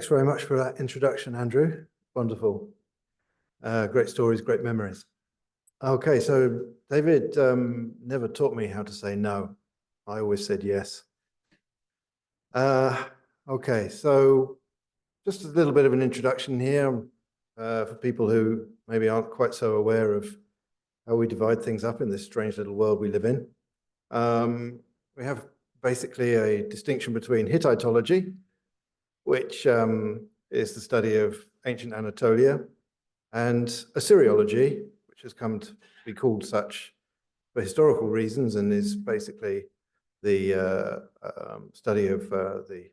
Thanks very much for that introduction, Andrew. Wonderful. Great stories, great memories. Okay, so David never taught me how to say no. I always said yes. Okay, so just a little bit of an introduction here for people who maybe aren't quite so aware of how we divide things up in this strange little world we live in. We have basically a distinction between Hittitology, which is the study of ancient Anatolia, and Assyriology, which has come to be called such for historical reasons and is basically the study of the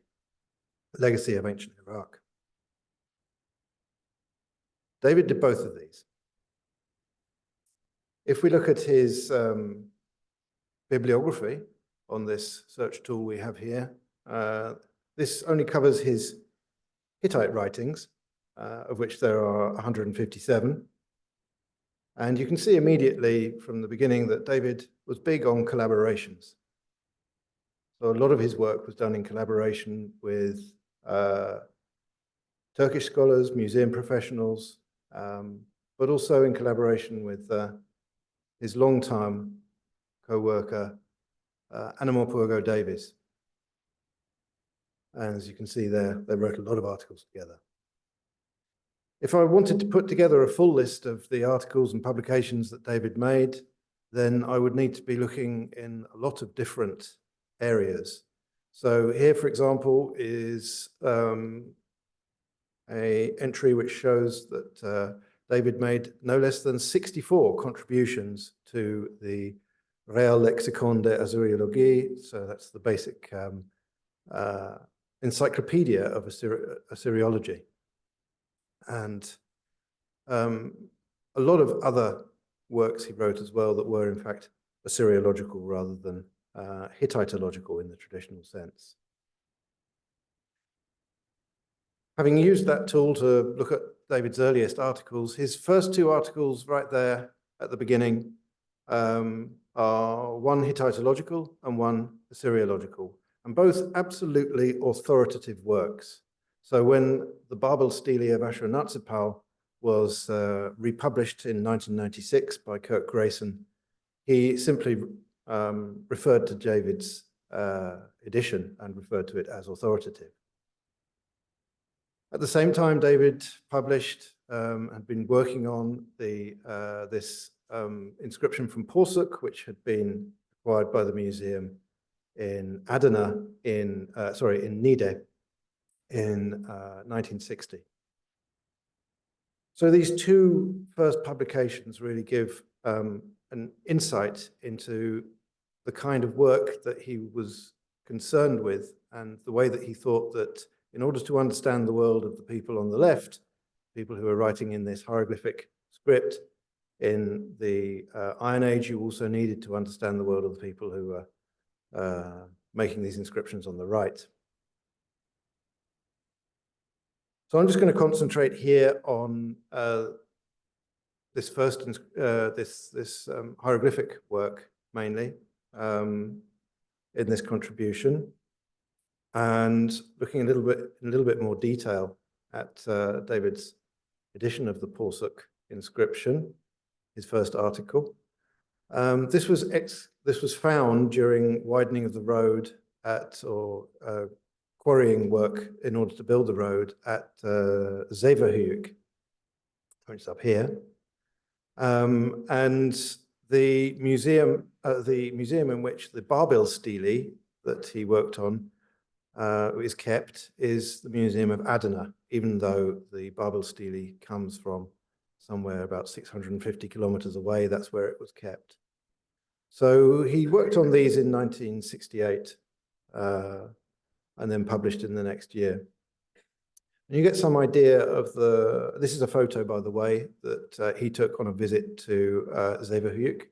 legacy of ancient Iraq. David did both of these. If we look at his bibliography on this search tool we have here, this only covers his Hittite writings, of which there are 157. And you can see immediately from the beginning that David was big on collaborations. So a lot of his work was done in collaboration with Turkish scholars, museum professionals, but also in collaboration with his longtime co-worker, Anamorpurgo Davies. And as you can see there, they wrote a lot of articles together. If I wanted to put together a full list of the articles and publications that David made, then I would need to be looking in a lot of different areas. So here, for example, is an entry which shows that David made no less than 64 contributions to the Real Lexicon de Assyriologie. So that's the basic encyclopedia of Assyriology. And a lot of other works he wrote as well that were in fact Assyriological rather than Hittitological in the traditional sense. Having used that tool to look at David's earliest articles, his first two articles right there at the beginning are one Hittitological and one Assyriological, and both absolutely authoritative works. So when the Babel Stele of Ashurnasirpal was republished in 1996 by Kirk Grayson, he simply referred to David's edition and referred to it as authoritative. At the same time, David published and been working on this inscription from Porsuk, which had been acquired by the museum in Adana, in Niğde, in 1960. So these two first publications really give an insight into the kind of work that he was concerned with and the way that he thought that in order to understand the world of the people on the left, people who are writing in this hieroglyphic script in the Iron Age, you also needed to understand the world of the people who were making these inscriptions on the right. So I'm just going to concentrate here on this first hieroglyphic work mainly in this contribution, and looking a little bit more detail at David's edition of the Porsuk inscription, his first article. This was found during widening of the road quarrying work in order to build the road at Zeverhuyuk, which is up here. And the museum in which the Babel Stele that he worked on is kept is the Museum of Adana, even though the Babel Stele comes from somewhere about 650 kilometers away. That's where it was kept. So he worked on these in 1968 and then published in the next year. And you get some idea of this is a photo, by the way, that he took on a visit to Zeverhuyuk.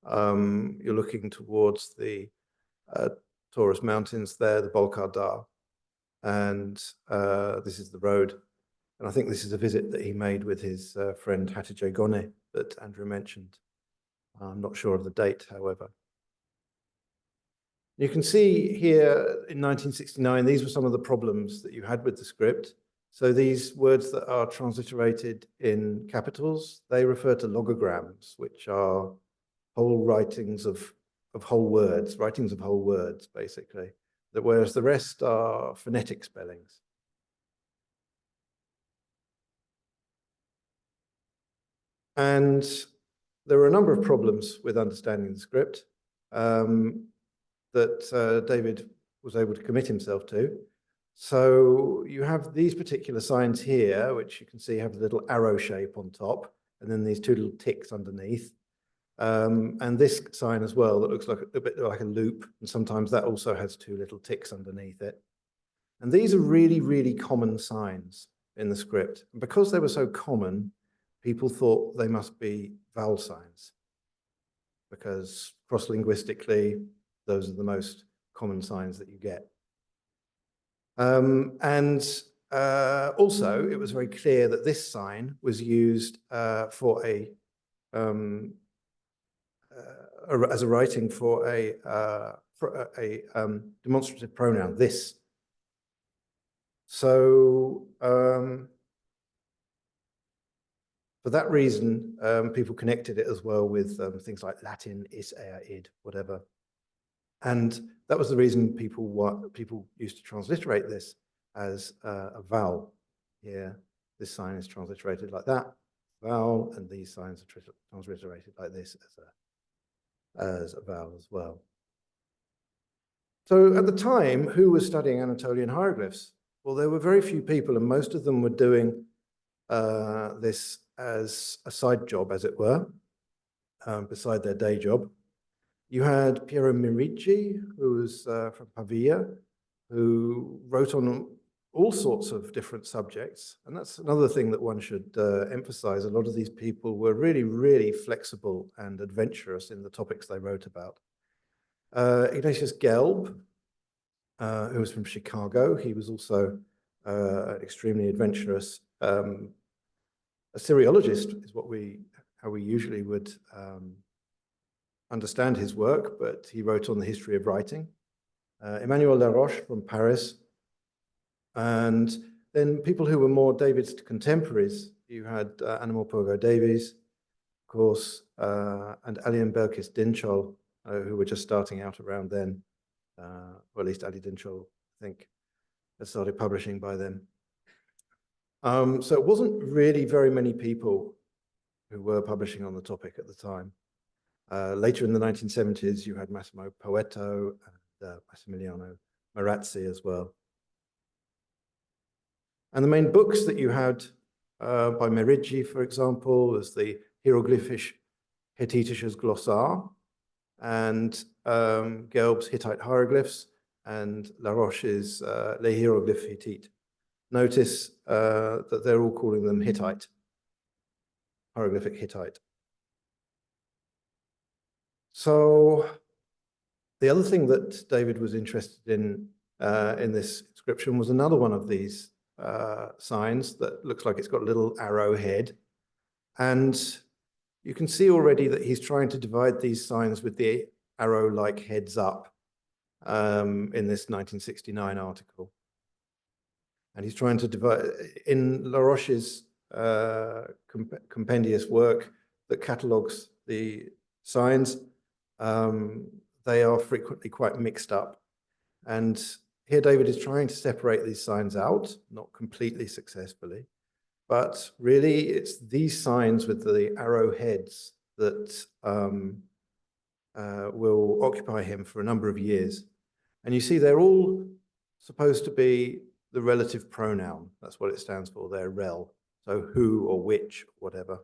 You're looking towards the Taurus Mountains there, the Bolkar Dar, and this is the road. And I think this is a visit that he made with his friend Hatice Gone that Andrew mentioned. I'm not sure of the date, however. You can see here in 1969, these were some of the problems that you had with the script. So these words that are transliterated in capitals, they refer to logograms, which are whole writings of whole words, basically. Whereas the rest are phonetic spellings. And there were a number of problems with understanding the script that David was able to commit himself to. So you have these particular signs here, which you can see have a little arrow shape on top, and then these two little ticks underneath. And this sign as well, that looks like a bit like a loop, and sometimes that also has two little ticks underneath it. And these are really, really common signs in the script. And because they were so common, people thought they must be vowel signs, because cross-linguistically, those are the most common signs that you get. Also, it was very clear that this sign was used as a writing for a demonstrative pronoun, this. So for that reason, people connected it as well with things like Latin, is, id, whatever. And that was the reason people used to transliterate this as a vowel. Here, this sign is transliterated like that, vowel, and these signs are transliterated like this as a vowel as well. So at the time, who was studying Anatolian hieroglyphs? Well, there were very few people, and most of them were doing this as a side job, as it were, beside their day job. You had Piero Merici, who was from Pavia, who wrote on all sorts of different subjects. And that's another thing that one should emphasize. A lot of these people were really, really flexible and adventurous in the topics they wrote about. Ignatius Gelb, who was from Chicago, he was also extremely adventurous. Assyriologist is how we usually would understand his work, but he wrote on the history of writing. Emmanuel Laroche from Paris. And then people who were more David's contemporaries, you had Animal Pogo Davies, of course, and Ali and Belkis Dinchol, who were just starting out around then, or at least Ali Dinchol, I think, had started publishing by then. So it wasn't really very many people who were publishing on the topic at the time. Later in the 1970s, you had Massimo Poeto and Massimiliano Marazzi as well. And the main books that you had by Merici, for example, was the Hieroglyphic Hittitisches Glossar and Gelb's Hittite Hieroglyphs and Laroche's Les Hiéroglyphes Hittites. Notice that they're all calling them Hittite, hieroglyphic Hittite. So the other thing that David was interested in this inscription was another one of these signs that looks like it's got a little arrow head. And you can see already that he's trying to divide these signs with the arrow-like heads up in this 1969 article. And he's trying to divide, in Laroche's compendious work that catalogues the signs, they are frequently quite mixed up. And here David is trying to separate these signs out, not completely successfully, but really it's these signs with the arrow heads that will occupy him for a number of years. And you see they're all supposed to be the relative pronoun. That's what it stands for, they're rel. So who or which, whatever.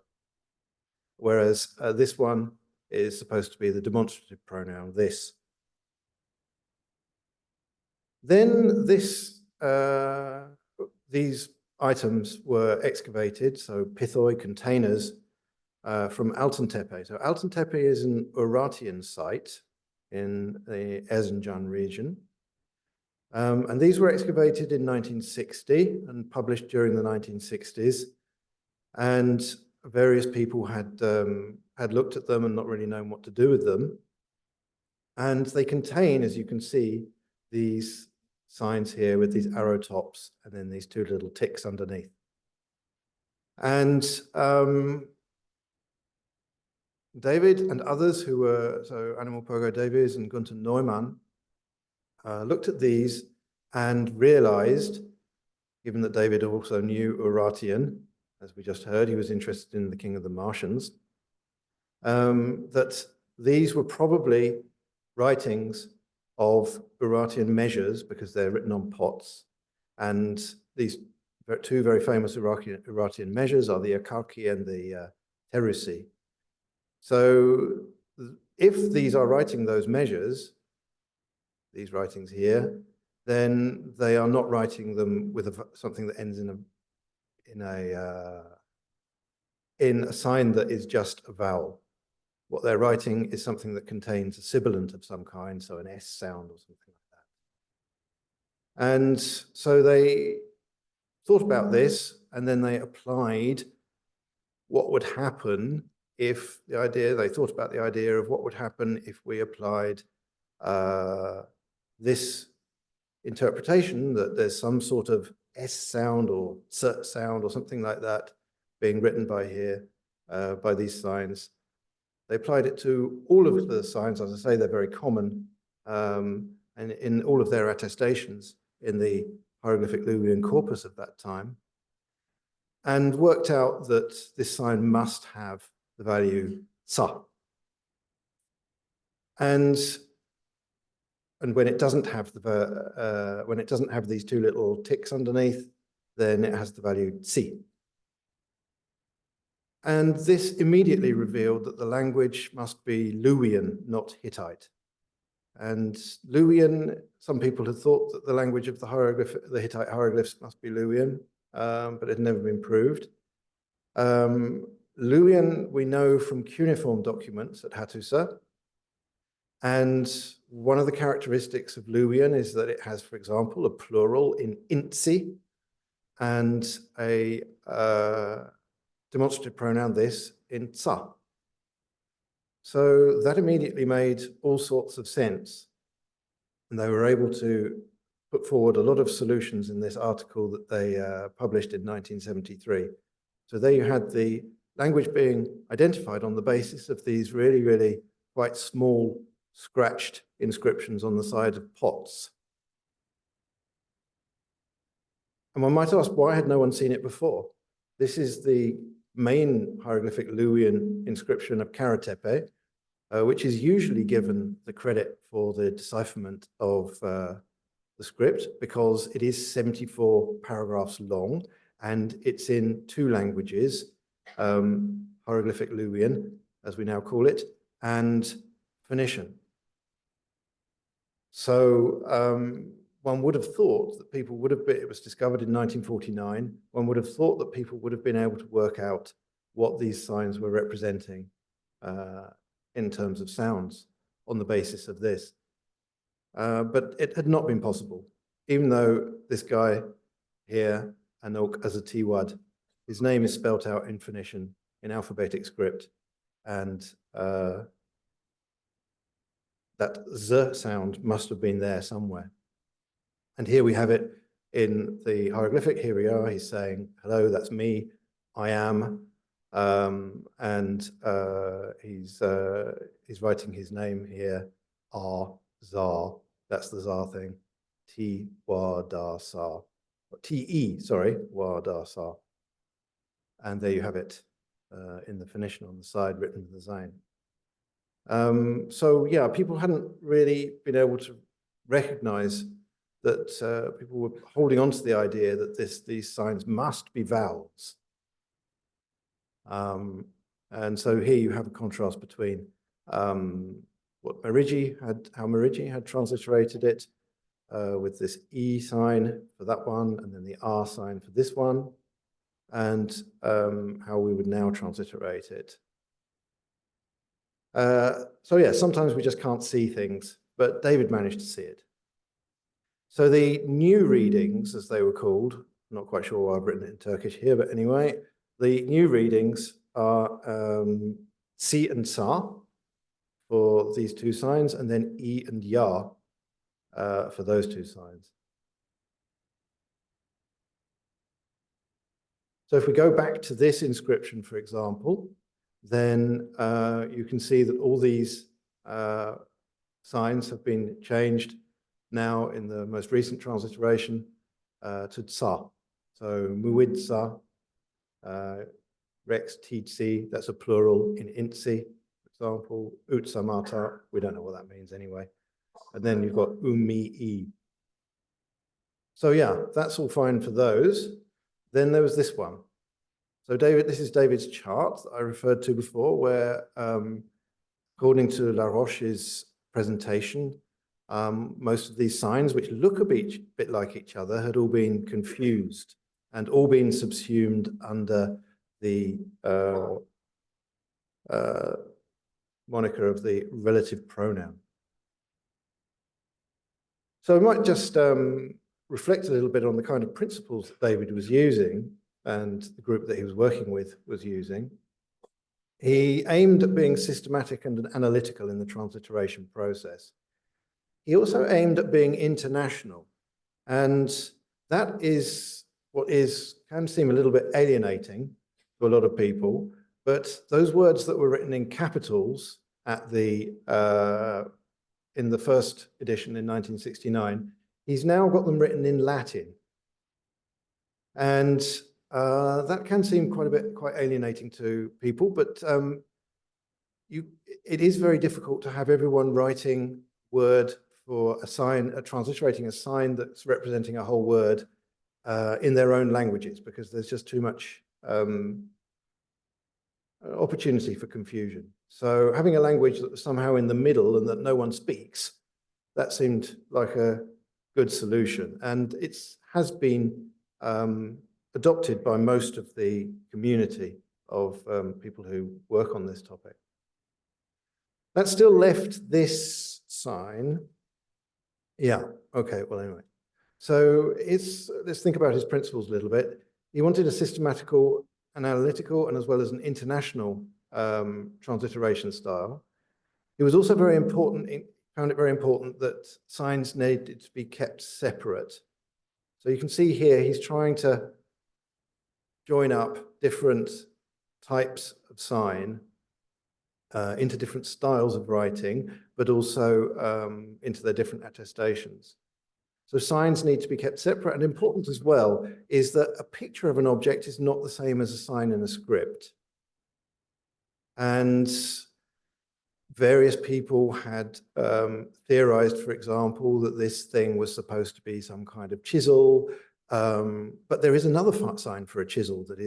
Whereas this one is supposed to be the demonstrative pronoun, this. Then these items were excavated, so pithoi containers from Altentepe. So Altentepe is an Urartian site in the Erzincan region. And these were excavated in 1960 and published during the 1960s. And various people had looked at them and not really known what to do with them. And they contain, as you can see, these signs here with these arrow tops and then these two little ticks underneath. And David and others who were, so Animal Pogo Davies and Gunther Neumann, looked at these and realized, given that David also knew Urartian, as we just heard, he was interested in the King of the Martians, that these were probably writings of Urartian measures because they're written on pots. And these two very famous Urartian measures are the Akarki and the Terusi. So if these are writing those measures, these writings here, then they are not writing them with something that ends in a sign that is just a vowel. What they're writing is something that contains a sibilant of some kind, so an S sound or something like that. And so they thought about this, and then they applied what would happen if they thought about the idea of what would happen if we applied this interpretation that there's some sort of S sound or S sound or something like that being written by here, by these signs. They applied it to all of the signs. As I say, they're very common, and in all of their attestations in the Hieroglyphic Luwian corpus of that time, and worked out that this sign must have the value sa. And when it doesn't have these two little ticks underneath, then it has the value si. And this immediately revealed that the language must be Luwian, not Hittite. And Luwian, some people had thought that the language of the Hittite hieroglyphs must be Luwian, but it had never been proved. Luwian we know from cuneiform documents at Hattusa. And one of the characteristics of Luwian is that it has, for example, a plural in intsi and a demonstrative pronoun this in tsa. So that immediately made all sorts of sense. And they were able to put forward a lot of solutions in this article that they published in 1973. So there you had the language being identified on the basis of these really, really quite small scratched inscriptions on the side of pots. And one might ask, why had no one seen it before? This is the main hieroglyphic Luwian inscription of Karatepe, which is usually given the credit for the decipherment of the script because it is 74 paragraphs long and it's in two languages, Hieroglyphic Luwian, as we now call it, and Phoenician. So one would have thought that people would have been, it was discovered in 1949, one would have thought that people would have been able to work out what these signs were representing in terms of sounds on the basis of this. But it had not been possible, even though this guy here, Anok Azatiwad, his name is spelt out in Phoenician, in alphabetic script, and that Z sound must have been there somewhere. And here we have it in the hieroglyphic. Here we are. He's saying, hello, that's me. I am. And he's writing his name here, R, Zar. That's the Zar thing. T, Wa, Da, Sa. T-E, sorry, Wa, Da, Sa. And there you have it in the Phoenician on the side, written with the Zain. So yeah, people hadn't really been able to recognize that people were holding on to the idea that these signs must be vowels. And so here you have a contrast between what how Merigi had transliterated it with this E sign for that one, and then the R sign for this one, and how we would now transliterate it. So yeah, sometimes we just can't see things, but David managed to see it. So the new readings, as they were called, I'm not quite sure why I've written it in Turkish here, but anyway, the new readings are Si and Sa for these two signs, and then E and Ya for those two signs. So if we go back to this inscription, for example, then you can see that all these signs have been changed now in the most recent transliteration to Tsa. So Muid Tsa, Rex Tidsi, that's a plural in Intsi, for example, Utsamata, we don't know what that means anyway. And then you've got Umi-i. So yeah, that's all fine for those. Then there was this one. So David, this is David's chart that I referred to before, where according to La Roche's presentation, most of these signs, which look a bit like each other, had all been confused and all been subsumed under the moniker of the relative pronoun. So I might just reflect a little bit on the kind of principles that David was using and the group that he was working with was using. He aimed at being systematic and analytical in the transliteration process. He also aimed at being international, and that is what can seem a little bit alienating to a lot of people, but those words that were written in capitals at the in the first edition in 1969, he's now got them written in Latin. And that can seem quite alienating to people, but it is very difficult to have everyone writing word for a sign, transliterating a sign that's representing a whole word in their own languages, because there's just too much opportunity for confusion. So having a language that was somehow in the middle and that no one speaks, that seemed like a good solution. And it has been adopted by most of the community of people who work on this topic. That still left this sign. Yeah, okay, well, anyway. So let's think about his principles a little bit. He wanted a systematical, an analytical, and as well as an international transliteration style. It was also very important, found it very important that signs needed to be kept separate. So you can see here, he's trying to join up different types of sign into different styles of writing, but also into their different attestations. So signs need to be kept separate, and important as well is that a picture of an object is not the same as a sign in a script. And various people had theorized, for example, that this thing was supposed to be some kind of chisel, but there is another sign for a chisel that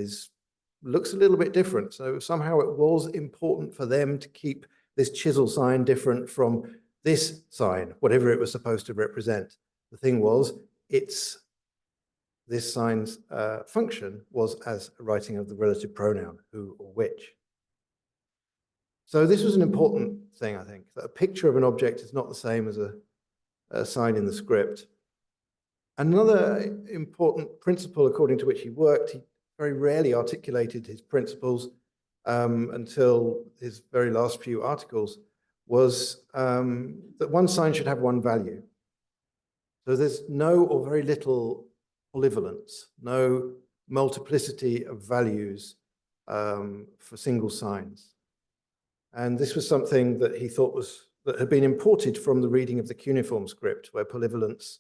looks a little bit different. So somehow it was important for them to keep this chisel sign different from this sign, whatever it was supposed to represent. The thing was, this sign's function was as a writing of the relative pronoun, who or which. So this was an important thing, I think, that a picture of an object is not the same as a sign in the script. Another important principle according to which he worked, he very rarely articulated his principles until his very last few articles, was that one sign should have one value. So there's no or very little polyvalence, no multiplicity of values for single signs. And this was something that he thought that had been imported from the reading of the cuneiform script, where polyvalence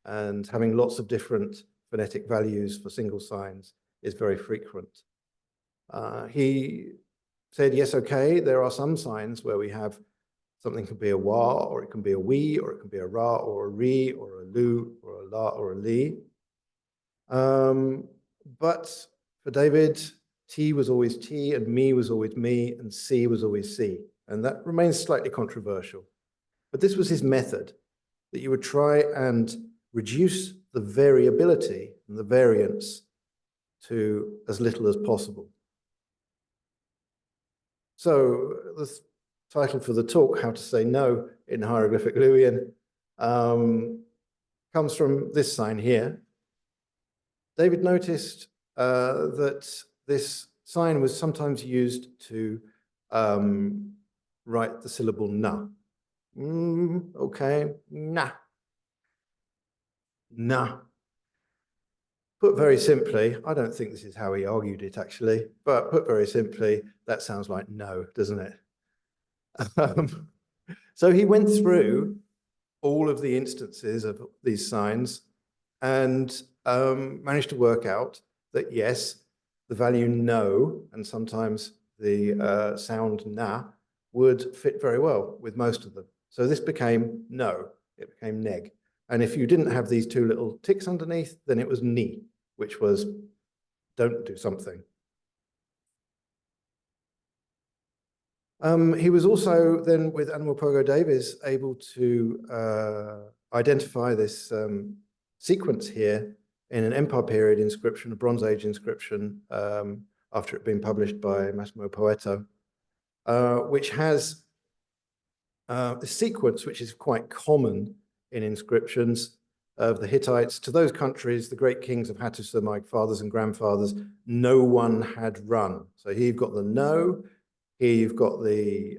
and having lots of different phonetic values for single signs is very frequent. He said, yes, okay, there are some signs where we have something can be a wa, or it can be a we, or it can be a ra, or a re, or a lu, or a la, or a li. But for David, T was always T, and me was always me, and C was always C. And that remains slightly controversial. But this was his method, that you would try and reduce the variability and the variance to as little as possible. So the title for the talk, How to Say No in Hieroglyphic Luwian, comes from this sign here. David noticed that this sign was sometimes used to write the syllable na. Okay, na. Na. Put very simply, I don't think this is how he argued it actually, but put very simply, that sounds like no, doesn't it? So he went through all of the instances of these signs and managed to work out that yes, the value no, and sometimes the sound na, would fit very well with most of them. So this became no, it became neg. And if you didn't have these two little ticks underneath, then it was ni, which was don't do something. He was also then, with Anamorpogo Davies, able to identify this sequence here in an Empire period inscription, a Bronze Age inscription, after it had been published by Massimo Poeto, which has a sequence which is quite common in inscriptions of the Hittites. To those countries, the great kings of Hattusa, my fathers and grandfathers, no one had run. So here you've got the no, here you've got the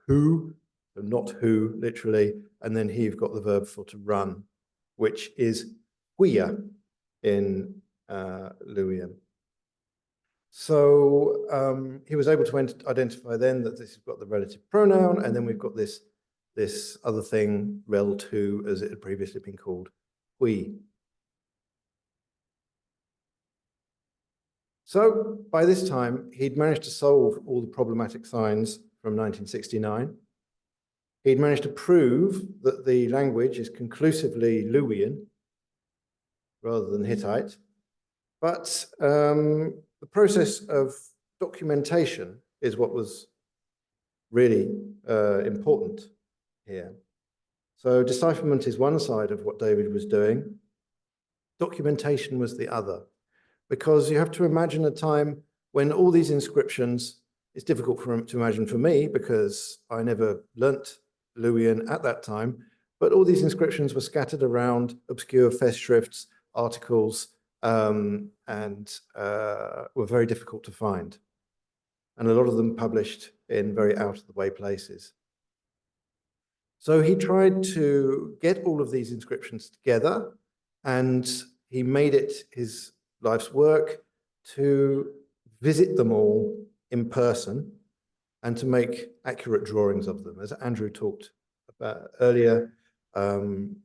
who, so not who, literally, and then here you've got the verb for to run, which is huia in Luwian. So he was able to identify then that this has got the relative pronoun, and then we've got this other thing, rel to, as it had previously been called, hui. So by this time, he'd managed to solve all the problematic signs from 1969. He'd managed to prove that the language is conclusively Luwian rather than Hittite. But the process of documentation is what was really important here. So decipherment is one side of what David was doing. Documentation was the other, because you have to imagine a time when all these inscriptions, it's difficult to imagine for me because I never learnt Luwian at that time, but all these inscriptions were scattered around obscure festschrifts, articles, and were very difficult to find. And a lot of them published in very out-of-the-way places. So he tried to get all of these inscriptions together, and he made it his life's work to visit them all in person and to make accurate drawings of them. As Andrew talked about earlier,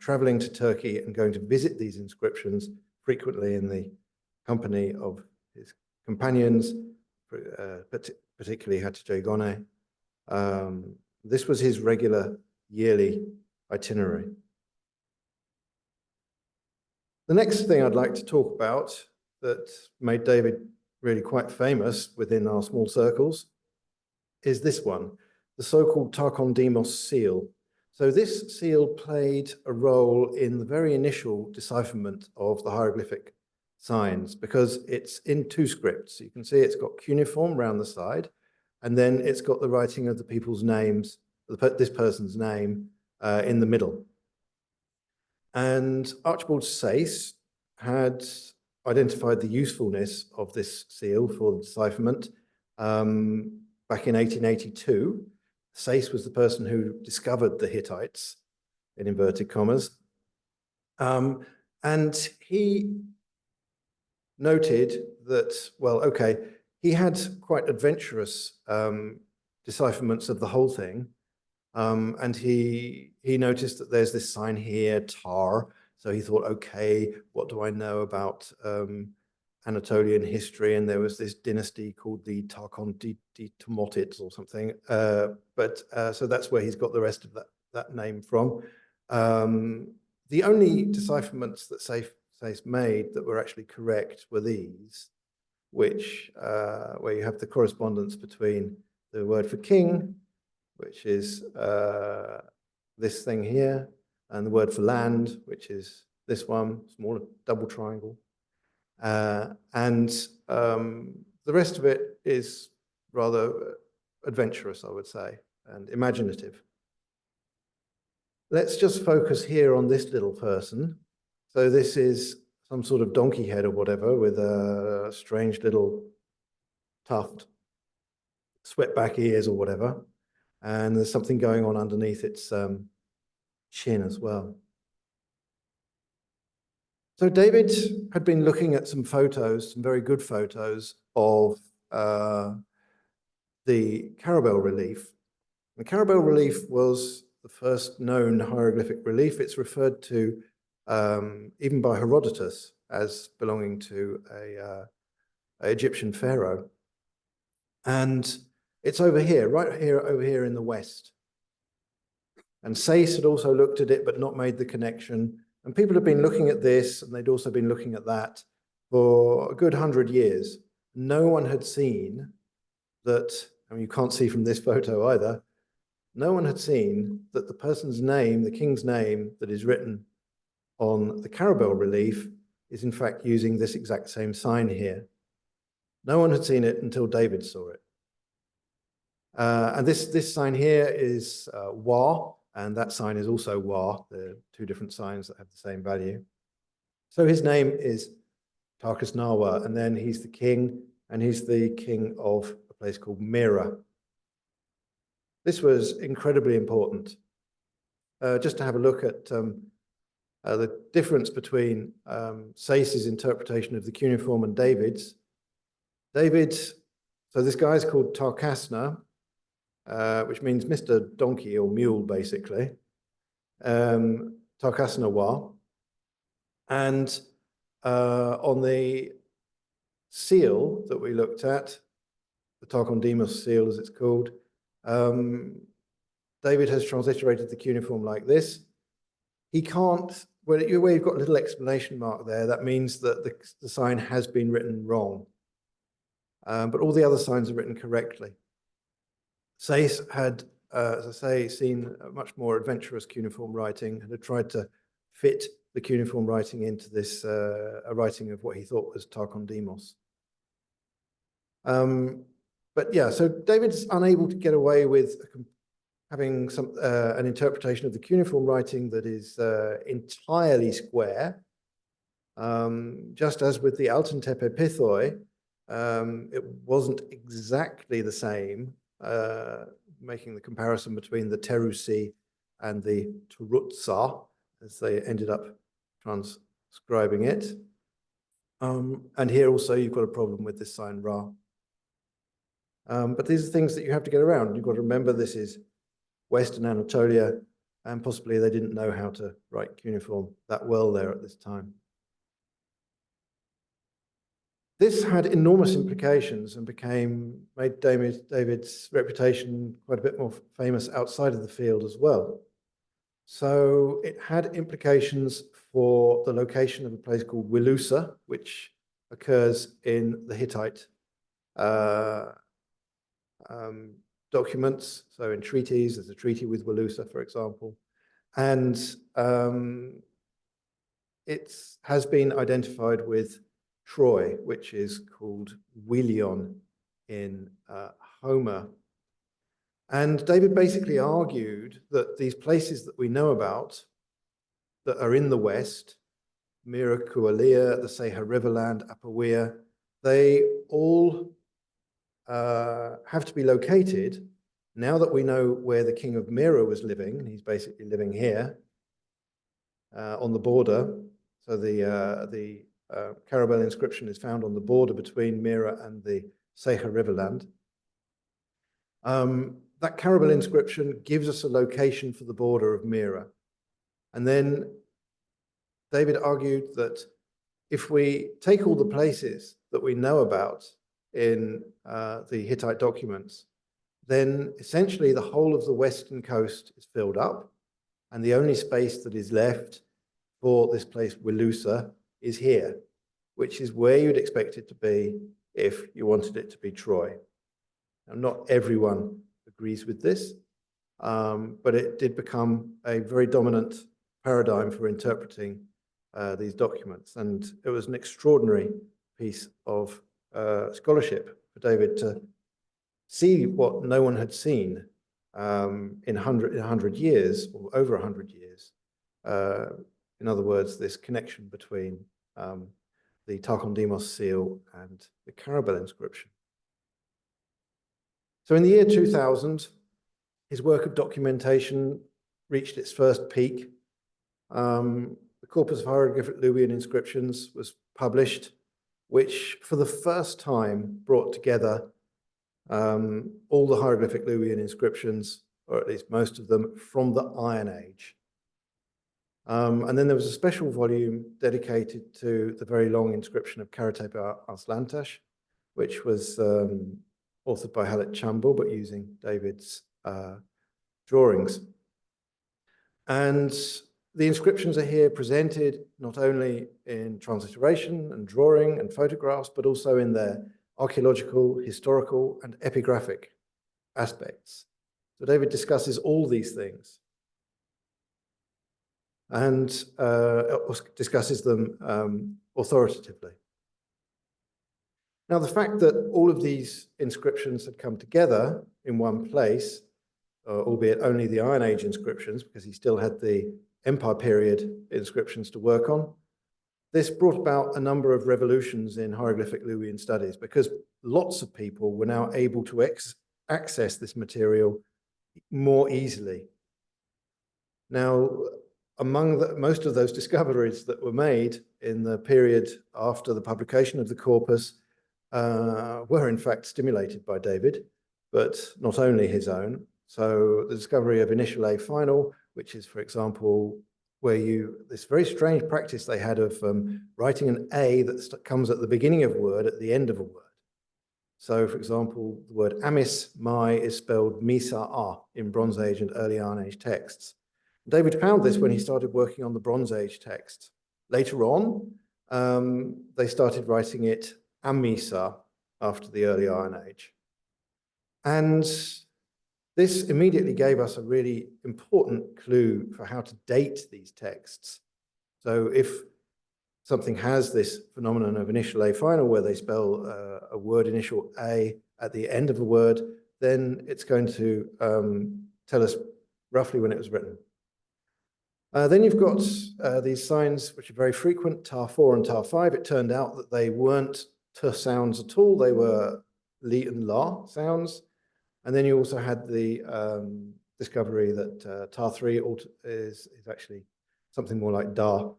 traveling to Turkey and going to visit these inscriptions frequently in the company of his companions, particularly Hatice Gone. This was his regular yearly itinerary. The next thing I'd like to talk about that made David really quite famous within our small circles is this one, the so-called Tarhun-demo seal. So this seal played a role in the very initial decipherment of the hieroglyphic signs because it's in two scripts. You can see it's got cuneiform around the side, and then it's got the writing of the people's names, this person's name, in the middle. And Archibald Sayce had identified the usefulness of this seal for the decipherment back in 1882. Sayce was the person who discovered the Hittites, in inverted commas. And he noted that, well, okay, he had quite adventurous decipherments of the whole thing. And he noticed that there's this sign here, tar. So he thought, okay, what do I know about Anatolian history? And there was this dynasty called the Tarhun-demo or something. So that's where he's got the rest of that name from. The only decipherments that Sayce made that were actually correct were these, which where you have the correspondence between the word for king, which is this thing here, and the word for land, which is this one, smaller double triangle. And the rest of it is rather adventurous, I would say, and imaginative. Let's just focus here on this little person. So this is some sort of donkey head or whatever with a strange little tuft, swept back ears or whatever. and there's something going on underneath its chin as well. So David had been looking at some photos, some very good photos of the Carabel relief. The Carabel relief was the first known hieroglyphic relief. It's referred to even by Herodotus as belonging to a Egyptian pharaoh. And it's over here, right here, over here in the west. And Sayce had also looked at it, but not made the connection. And people have been looking at this, and they'd also been looking at that for a good 100 years. No one had seen that, I mean, you can't see from this photo either, no one had seen that the person's name, the king's name that is written on the Carabel relief is in fact using this exact same sign here. No one had seen it until David saw it. And this sign here is Wa, and that sign is also Wa. They're two different signs that have the same value. So his name is Tarkus Nawa, and then he's the king, and he's the king of a place called Mira. This was incredibly important. Just to have a look at the difference between Sayce's interpretation of the cuneiform and David's. So this guy's called Tarkasna, which means Mr. Donkey or Mule, basically. Tarkasna Wa. And on the seal that we looked at, the Tarhun-demo seal as it's called, David has transliterated the cuneiform like this. He can't, where you've got a little exclamation mark there, that means that the sign has been written wrong. But all the other signs are written correctly. Sayce had, as I say, seen a much more adventurous cuneiform writing and had tried to fit the cuneiform writing into this a writing of what he thought was Tarhun-demos. But yeah, so David's unable to get away with having an interpretation of the cuneiform writing that is entirely square. Just as with the Altentepe Pithoi, it wasn't exactly the same, making the comparison between the Terusi and the Turutsa, as they ended up transcribing it. And here also you've got a problem with this sign Ra. But these are things that you have to get around. You've got to remember this is Western Anatolia, and possibly they didn't know how to write cuneiform that well there at this time. This had enormous implications and made David's reputation quite a bit more famous outside of the field as well. So it had implications for the location of a place called Wilusa, which occurs in the Hittite documents. So in treaties, there's a treaty with Wilusa, for example. And it has been identified with Troy, which is called Wilion in Homer. And David basically argued that these places that we know about that are in the West, Mira Kualia, the Seha Riverland, Apawea, they all have to be located now that we know where the king of Mira was living. He's basically living here on the border. So the Carabel inscription is found on the border between Mira and the Seha Riverland. That Carabel inscription gives us a location for the border of Mira. And then David argued that if we take all the places that we know about in the Hittite documents, then essentially the whole of the western coast is filled up, and the only space that is left for this place, Wilusa, is here, which is where you'd expect it to be if you wanted it to be Troy. Now, not everyone agrees with this, but it did become a very dominant paradigm for interpreting these documents, and it was an extraordinary piece of scholarship for David to see what no one had seen in 100 years, or over 100 years. In other words, this connection between the Tarhun-demo seal and the Carabel inscription. So in the year 2000, his work of documentation reached its first peak. The Corpus of Hieroglyphic Luwian inscriptions was published, which for the first time brought together all the hieroglyphic Luwian inscriptions, or at least most of them, from the Iron Age. And then there was a special volume dedicated to the very long inscription of Karatep Arslantash, which was authored by Halit Chambal, but using David's drawings. And the inscriptions are here presented not only in transliteration and drawing and photographs, but also in their archaeological, historical, and epigraphic aspects. So David discusses all these things and discusses them authoritatively. Now, the fact that all of these inscriptions had come together in one place, albeit only the Iron Age inscriptions, because he still had the Empire period inscriptions to work on, this brought about a number of revolutions in hieroglyphic Luwian studies, because lots of people were now able to access this material more easily. Now, among most of those discoveries that were made in the period after the publication of the corpus were in fact stimulated by David, but not only his own. So the discovery of initial A final, which is, for example, where this very strange practice they had of writing an A that comes at the beginning of a word at the end of a word. So, for example, the word amis, mai, is spelled misa-a in Bronze Age and early Iron Age texts. David found this when he started working on the Bronze Age text. Later on, they started writing it amisa after the early Iron Age. And this immediately gave us a really important clue for how to date these texts. So if something has this phenomenon of initial A final, where they spell a word initial A at the end of a word, then it's going to tell us roughly when it was written. Then you've got these signs which are very frequent, tar4 and tar5. It turned out that they weren't t sounds at all. They were li and la sounds. And then you also had the discovery that tar3 is actually something more like da,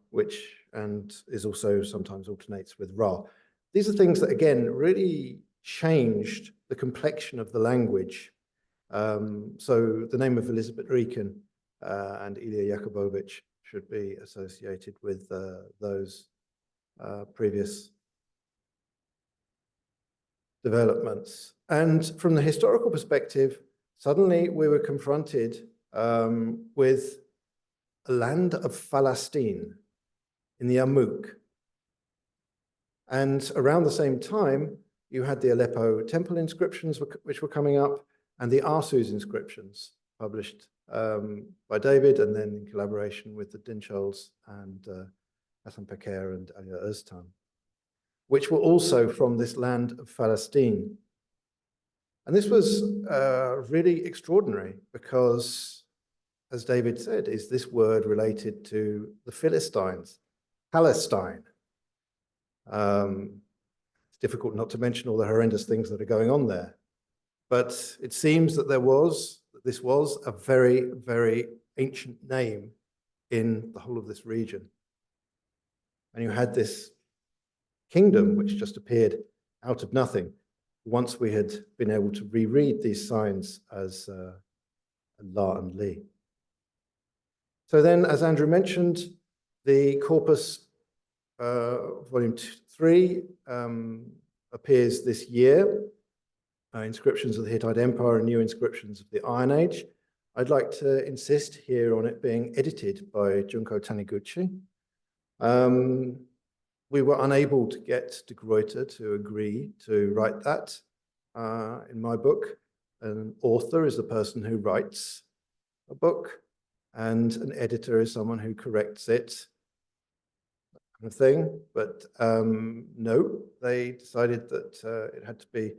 and is also sometimes alternates with ra. These are things that, again, really changed the complexion of the language. So the name of Elizabeth Rieken and Ilya Yakubovich should be associated with those previous developments. And from the historical perspective, suddenly we were confronted with a land of Palestine in the Yarmouk. And around the same time, you had the Aleppo temple inscriptions which were coming up, and the Arsus inscriptions published by David, and then in collaboration with the Dincholls and Hassan Peker and Alia Öztan, which were also from this land of Palestine. And this was really extraordinary because, as David said, is this word related to the Philistines, Palestine? It's difficult not to mention all the horrendous things that are going on there. But it seems that this was a very, very ancient name in the whole of this region. And you had this kingdom which just appeared out of nothing once we had been able to reread these signs as La and Li. So then, as Andrew mentioned, the Corpus Volume 3 appears this year. Inscriptions of the Hittite Empire and new inscriptions of the Iron Age. I'd like to insist here on it being edited by Junko Taniguchi. We were unable to get De Gruyter to agree to write that in my book. An author is the person who writes a book, and an editor is someone who corrects it, that kind of thing. But no, they decided that it had to be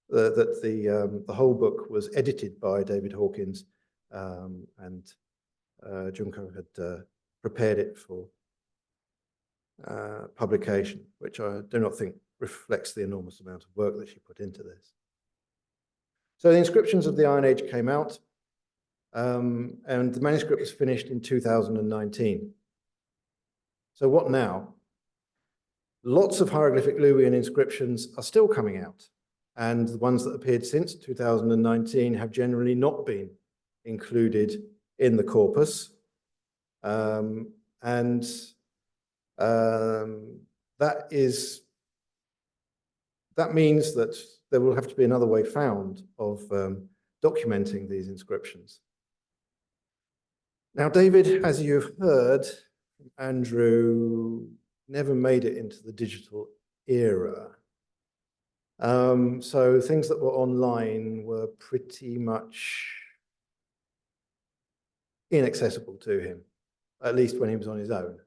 that the whole book was edited by David Hawkins, and Junko had prepared it for publication, which I do not think reflects the enormous amount of work that she put into this. So the inscriptions of the Iron Age came out. And the manuscript was finished in 2019. So what now? Lots of hieroglyphic Luwian inscriptions are still coming out, and the ones that appeared since 2019 have generally not been included in the corpus. That means that there will have to be another way found of documenting these inscriptions. Now, David, as you've heard from Andrew, never made it into the digital era. So things that were online were pretty much inaccessible to him, at least when he was on his own.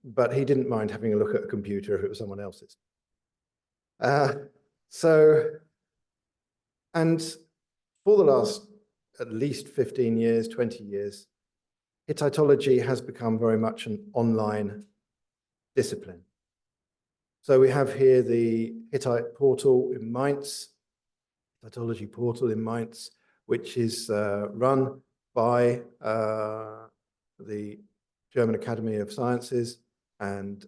But he didn't mind having a look at a computer if it was someone else's. And for the last at least 15 years, 20 years, Hittitology has become very much an online discipline. So we have here the Hittite portal in Mainz, Hittitology portal in Mainz, which is run by the German Academy of Sciences and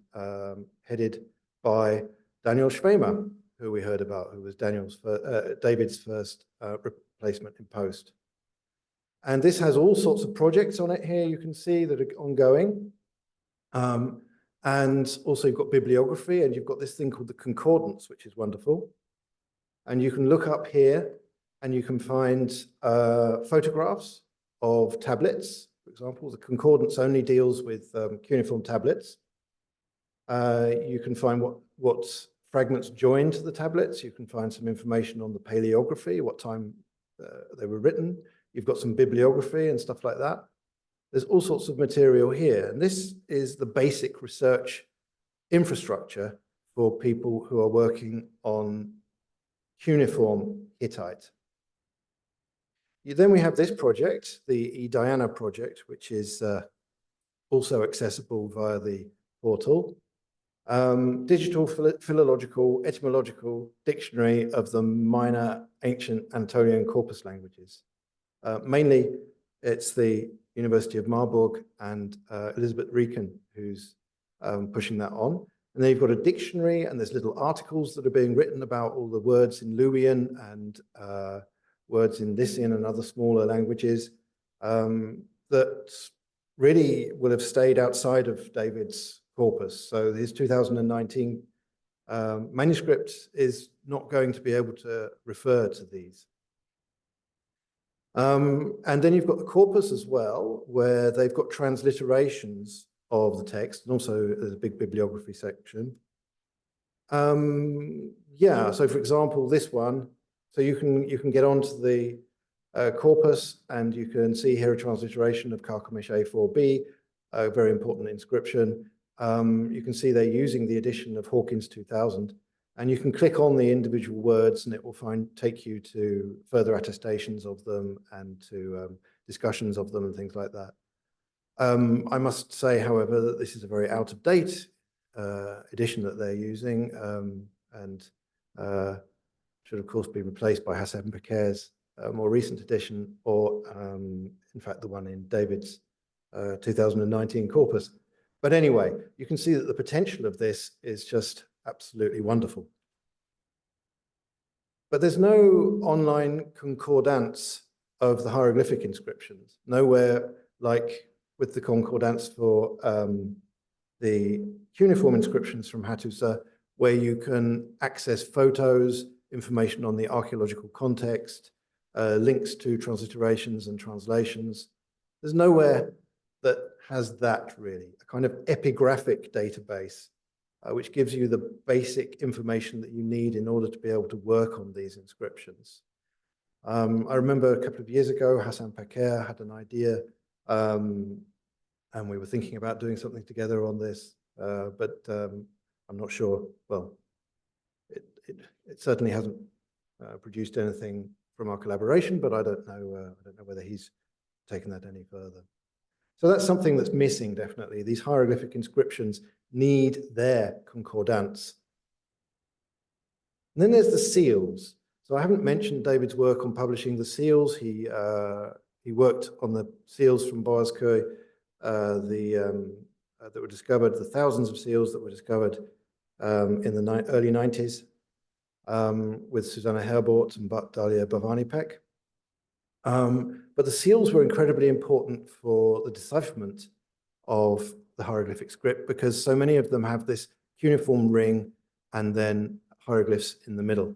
headed by Daniel Schwemer, who we heard about, who was David's first replacement in post. And this has all sorts of projects on it here, you can see, that are ongoing. And also you've got bibliography, and you've got this thing called the concordance, which is wonderful. And you can look up here and you can find photographs of tablets. For example, the concordance only deals with cuneiform tablets. You can find what fragments join to the tablets. You can find some information on the paleography, what time they were written. You've got some bibliography and stuff like that. There's all sorts of material here. And this is the basic research infrastructure for people who are working on cuneiform Hittite. Then we have this project, the Diana project, which is also accessible via the portal. Digital philological etymological dictionary of the minor ancient Anatolian corpus languages. Mainly, it's the University of Marburg and Elizabeth Rieken who's pushing that on. And then you've got a dictionary, and there's little articles that are being written about all the words in Luwian and words in Lycian and other smaller languages that really will have stayed outside of David's corpus. So his 2019 manuscript is not going to be able to refer to these. And then you've got the corpus as well, where they've got transliterations of the text, and also there's a big bibliography section. Yeah, so for example, this one, so you can get onto the corpus, and you can see here a transliteration of Carchemish A4b, a very important inscription. You can see they're using the edition of Hawkins 2000. And you can click on the individual words, and it will take you to further attestations of them and to discussions of them and things like that. I must say, however, that this is a very out-of-date edition that they're using, and should, of course, be replaced by Hassan Peker's more recent edition, or in fact, the one in David's 2019 corpus. But anyway, you can see that the potential of this is just absolutely wonderful. But there's no online concordance of the hieroglyphic inscriptions. Nowhere like with the concordance for the cuneiform inscriptions from Hattusa, where you can access photos, information on the archaeological context, links to transliterations and translations. There's nowhere that has that really, a kind of epigraphic database which gives you the basic information that you need in order to be able to work on these inscriptions. I remember a couple of years ago, Hassan Peker had an idea, and we were thinking about doing something together on this, but I'm not sure. Well, it certainly hasn't produced anything from our collaboration, but I don't know whether he's taken that any further. So that's something that's missing, definitely. These hieroglyphic inscriptions need their concordance. And then there's the seals. So I haven't mentioned David's work on publishing the seals. He worked on the seals from Boğazköy, that were discovered, the thousands of seals that were discovered in the early 90s with Susanna Herbort and Dalia Bhavani-Pek. But the seals were incredibly important for the decipherment of the hieroglyphic script because so many of them have this cuneiform ring and then hieroglyphs in the middle.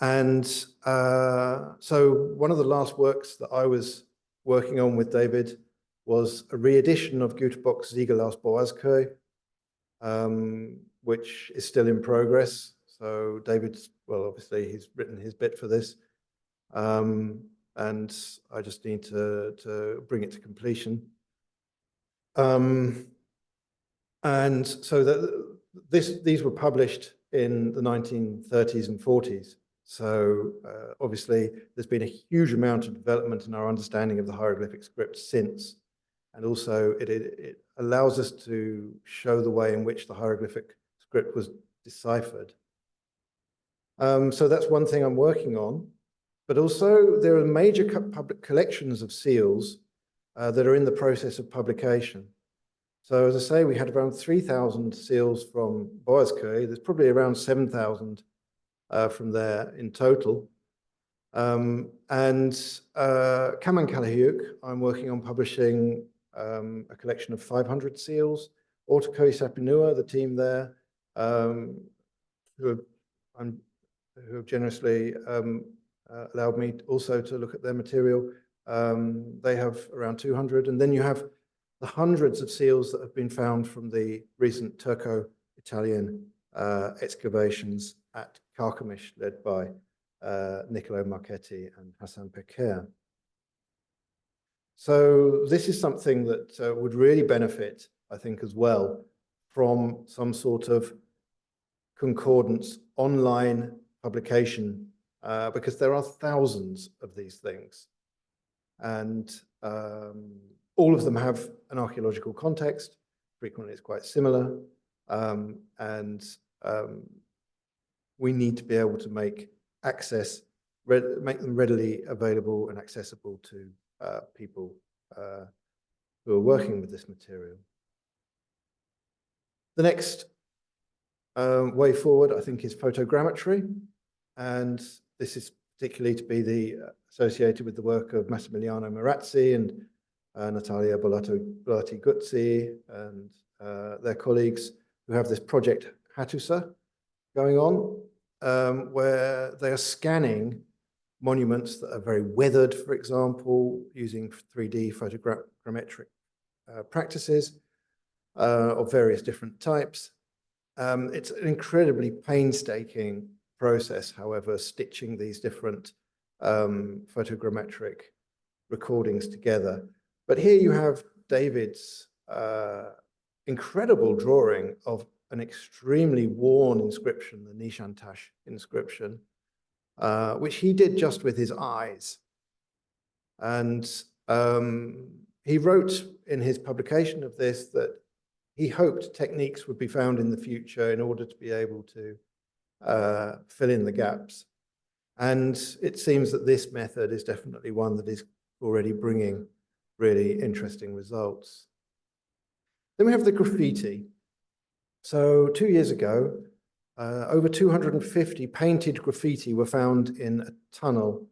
And so one of the last works that I was working on with David was a re-edition of Güterbock's Siegerlaus Boğazköy, which is still in progress. So David's, well, obviously he's written his bit for this. And I just need to bring it to completion. And so these were published in the 1930s and 40s. So obviously there's been a huge amount of development in our understanding of the hieroglyphic script since. And also it allows us to show the way in which the hieroglyphic script was deciphered. So that's one thing I'm working on. But also there are major public collections of seals that are in the process of publication. So as I say, we had around 3,000 seals from Boğazköy. There's probably around 7,000 from there in total. And Kaman-Kalahiyuk, I'm working on publishing a collection of 500 seals. Ortaköy Sapinua, the team there, who have generously allowed me also to look at their material. They have around 200. And then you have the hundreds of seals that have been found from the recent Turco-Italian excavations at Carchemish, led by Niccolo Marchetti and Hassan Peker. So this is something that would really benefit, I think, as well, from some sort of concordance online publication, because there are thousands of these things. And all of them have an archaeological context. Frequently, it's quite similar. We need to be able to make them readily available and accessible to people who are working with this material. The next way forward, I think, is photogrammetry. And this is particularly to be associated with the work of Massimiliano Marazzi and Natalia Bolatti-Guzzi and their colleagues who have this project Hattusa going on, where they are scanning monuments that are very weathered, for example, using 3D photogrammetric practices of various different types. It's an incredibly painstaking process, however, stitching these different photogrammetric recordings together. But here you have David's incredible drawing of an extremely worn inscription, the Nishantash inscription, which he did just with his eyes. And he wrote in his publication of this that he hoped techniques would be found in the future in order to be able to fill in the gaps. And it seems that this method is definitely one that is already bringing really interesting results. Then we have the graffiti. So 2 years ago, over 250 painted graffiti were found in a tunnel,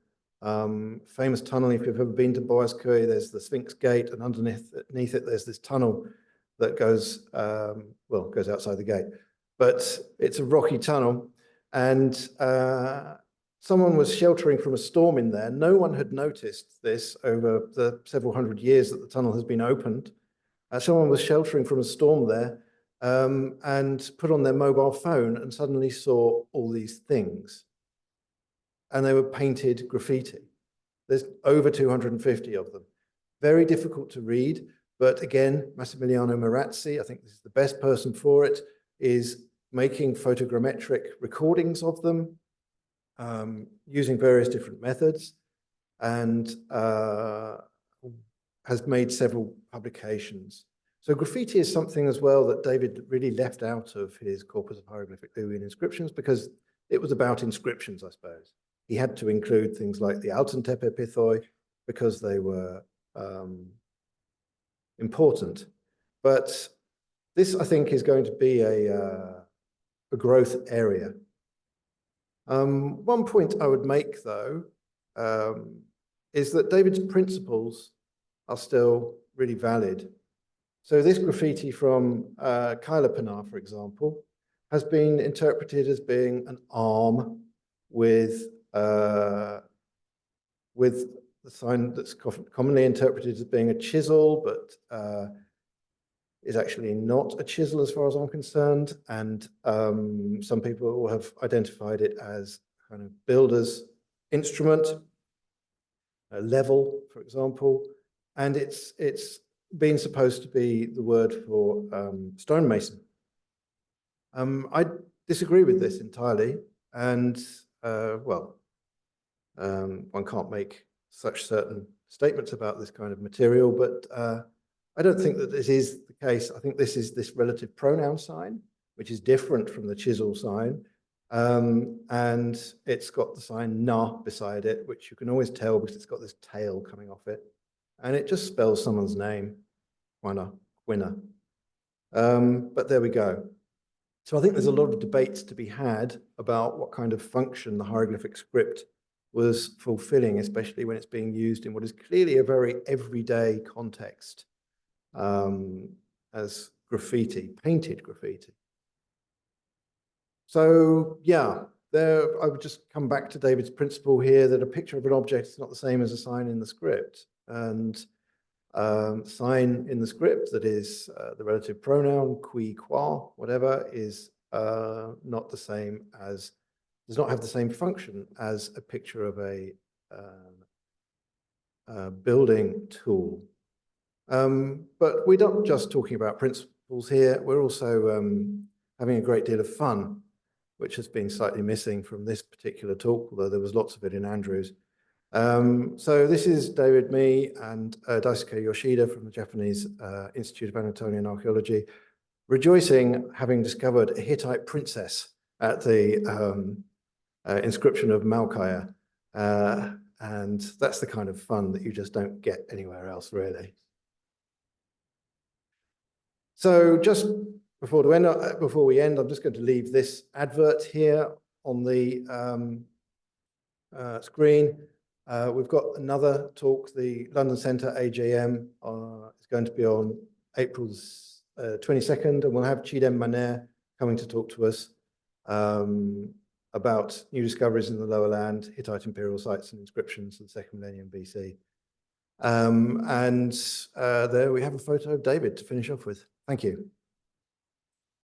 famous tunnel. If you've ever been to Boğazköy, there's the Sphinx Gate, and underneath it, there's this tunnel that goes, goes outside the gate. But it's a rocky tunnel, and someone was sheltering from a storm in there. No one had noticed this over the several hundred years that the tunnel has been opened. Someone was sheltering from a storm there, and put on their mobile phone and suddenly saw all these things. And they were painted graffiti. There's over 250 of them. Very difficult to read, but again, Massimiliano Marazzi, I think this is the best person for it, is making photogrammetric recordings of them, using various different methods, and has made several publications. So graffiti is something as well that David really left out of his corpus of hieroglyphic Luwian inscriptions because it was about inscriptions, I suppose. He had to include things like the Altentep epithoi because they were important. But this, I think, is going to be a growth area. One point I would make, though, is that David's principles are still really valid. So this graffiti from Kyla, for example, has been interpreted as being an arm with the sign that's commonly interpreted as being a chisel, but is actually not a chisel as far as I'm concerned. And some people have identified it as kind of builder's instrument, a level, for example. And it's been supposed to be the word for stonemason. I disagree with this entirely. And well, one can't make such certain statements about this kind of material, but I don't think that this is the case. I think this is this relative pronoun sign, which is different from the chisel sign. And it's got the sign na beside it, which you can always tell because it's got this tail coming off it. And it just spells someone's name, Quina. But there we go. So I think there's a lot of debates to be had about what kind of function the hieroglyphic script was fulfilling, especially when it's being used in what is clearly a very everyday context as graffiti, painted graffiti. So yeah, I would just come back to David's principle here that a picture of an object is not the same as a sign in the script. And sign in the script that is the relative pronoun, qui, qua, whatever, is not the same as, does not have the same function as a picture of a building tool. But we're not just talking about principles here, we're also having a great deal of fun, which has been slightly missing from this particular talk, although there was lots of it in Andrew's. So this is David, me, and Daisuke Yoshida from the Japanese Institute of Anatolian Archaeology, rejoicing having discovered a Hittite princess at the inscription of Malkaya. And that's the kind of fun that you just don't get anywhere else, really. So just before we end, I'm just going to leave this advert here on the screen. We've got another talk, the London Centre AJM is going to be on April 22nd, and we'll have Chidem Maner coming to talk to us about new discoveries in the lower land, Hittite imperial sites and inscriptions of the 2nd millennium BC. And there we have a photo of David to finish off with. Thank you.